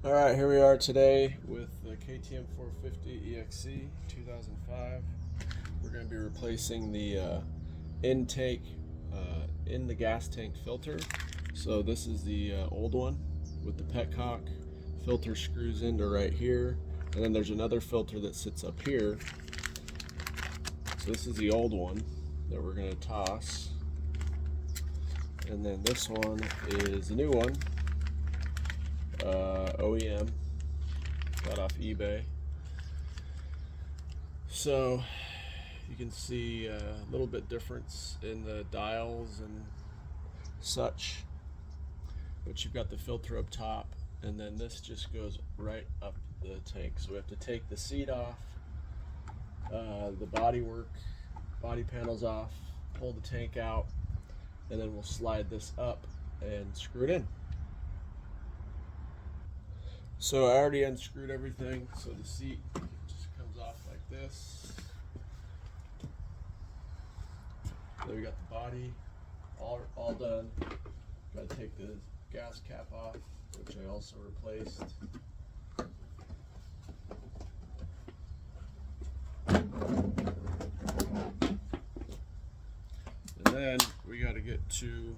Alright, here we are today with the KTM 450 EXC 2005. We're going to be replacing the intake in the gas tank filter. So this is the old one with the petcock. Filter screws into right here, and then there's another filter that sits up here. So this is the old one that we're going to toss. And then this one is the new one. OEM, got off eBay. So you can see a little bit difference in the dials and such, but you've got the filter up top, and then this just goes right up the tank. So we have to take the seat off, the body panels off, pull the tank out, and then we'll slide this up and screw it in. So I already unscrewed everything, so the seat just comes off like this. Then we got the body all done. Got to take the gas cap off, which I also replaced. And then we got to get to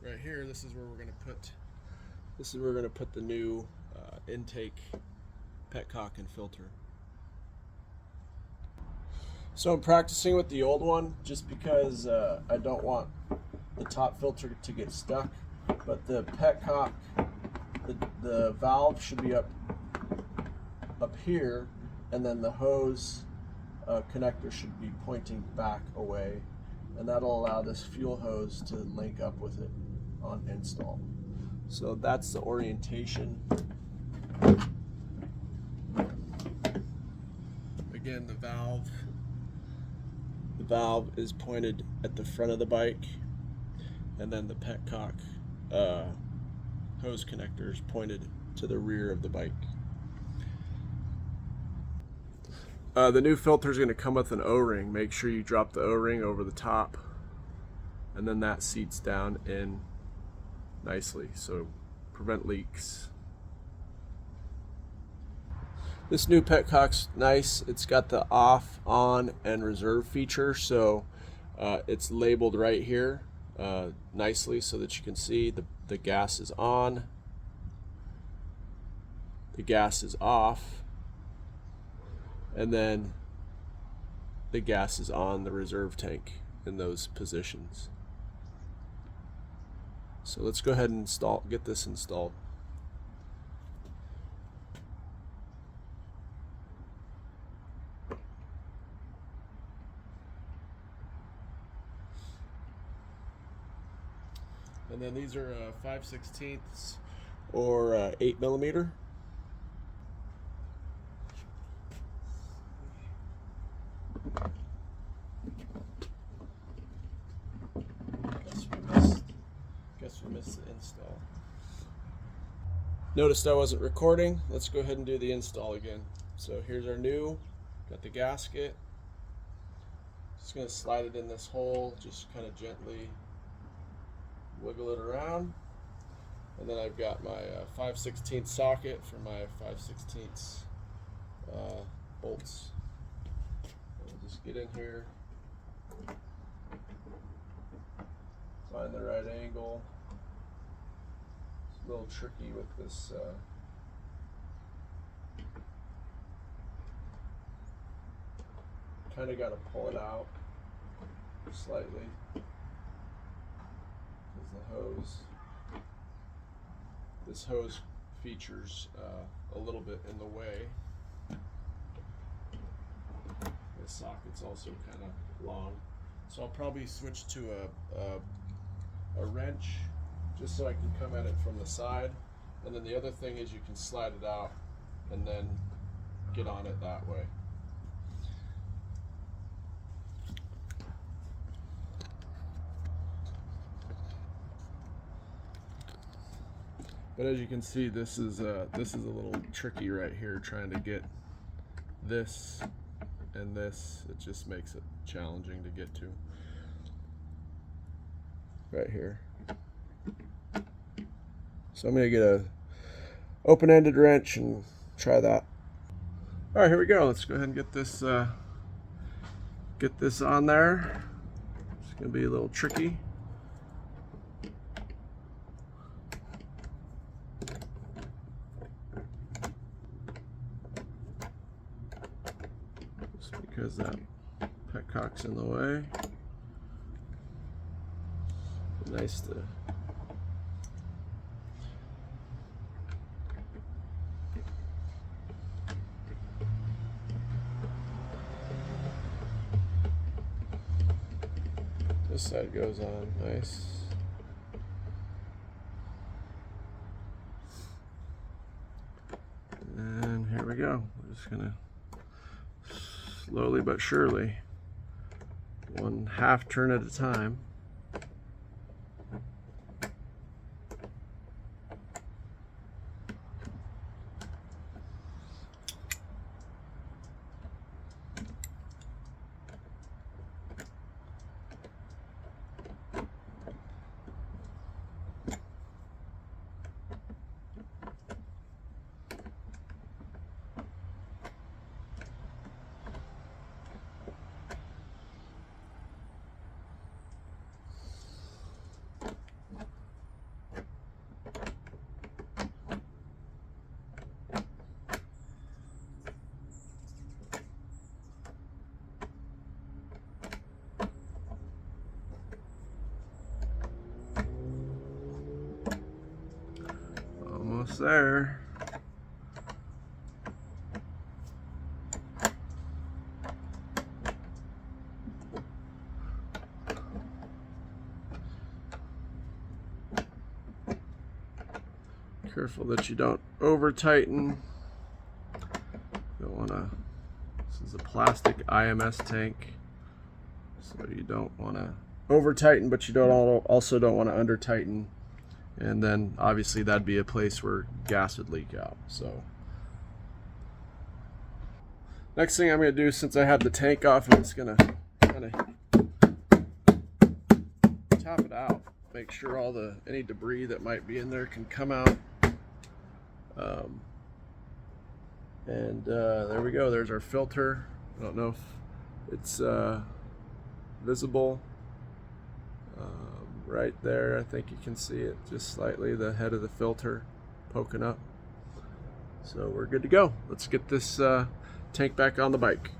right here. This is where we're going to put the new intake petcock and filter. So I'm practicing with the old one just because I don't want the top filter to get stuck, but the petcock, the valve should be up here, and then the hose connector should be pointing back away, and that'll allow this fuel hose to link up with it on install. So that's the orientation. Again, the valve is pointed at the front of the bike, and then the petcock hose connector is pointed to the rear of the bike. The new filter is going to come with an O-ring. Make sure you drop the O-ring over the top, and then that seats down in nicely, so prevent leaks. This new petcock's nice. It's got the off, on, and reserve feature, so it's labeled right here nicely so that you can see the gas is on, the gas is off, and then the gas is on the reserve tank in those positions. So let's go ahead and get this installed. And then these are 5/16 or 8mm. Guess we missed the install. Noticed I wasn't recording. Let's go ahead and do the install again. So here's our got the gasket. Just gonna slide it in this hole, just kind of gently wiggle it around. And then I've got my 5/16 socket for my 5/16 bolts. I'll just get in here, find the right angle. It's a little tricky with this kind of got to pull it out slightly because this hose features a little bit in the way. The socket's also kind of long, so I'll probably switch to a wrench just so I can come at it from the side. And then the other thing is you can slide it out and then get on it that way. But as you can see, this is a little tricky right here, trying to get this and this. It just makes it challenging to get to. Right here. So I'm going to get open-ended wrench and try that. All right, here we go. Let's go ahead and get this on there. It's gonna be a little tricky. Just because that petcock's in the way. Nice to this side goes on nice. And here we go. We're just gonna slowly but surely, 1/2 turn at a time. Almost there. Careful that you don't over tighten. Don't want to. This is a plastic IMS tank, so you don't want to over tighten, but you also don't want to under tighten. And then obviously that'd be a place where gas would leak out. So next thing I'm going to do, since I have the tank off, I'm just going to kind of tap it out, make sure any debris that might be in there can come out. There we go. There's our filter. I don't know if it's visible. Right there, I think you can see it just slightly, the head of the filter poking up. So we're good to go. Let's get this tank back on the bike.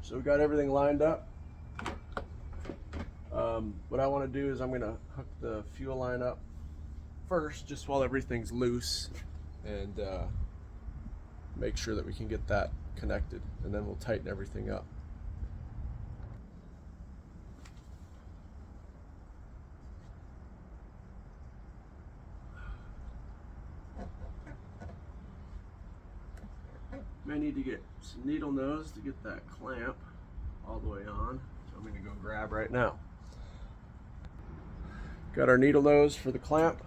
So we got everything lined up. What I want to do is I'm going to hook the fuel line up first, just while everything's loose, and make sure that we can get that connected, and then we'll tighten everything up. May need to get some needle nose to get that clamp all the way on, so I'm going to go grab right now. Got our needle nose for the clamp.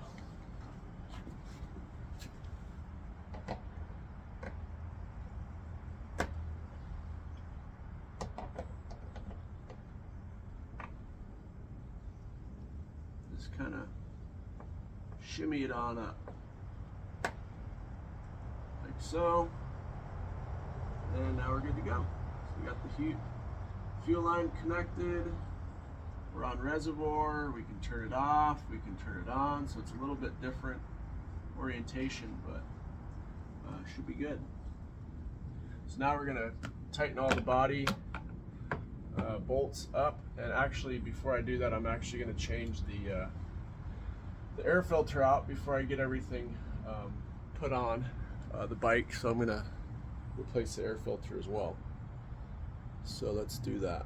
Just kind of shimmy it on up, like so. And now we're good to go. So we got the fuel line connected. We're on reservoir. We can turn it off. We can turn it on. So it's a little bit different orientation, but should be good. So now we're gonna tighten all the body bolts up. And actually, before I do that, I'm actually gonna change the air filter out before I get everything put on the bike. So I'm gonna replace the air filter as well. So let's do that.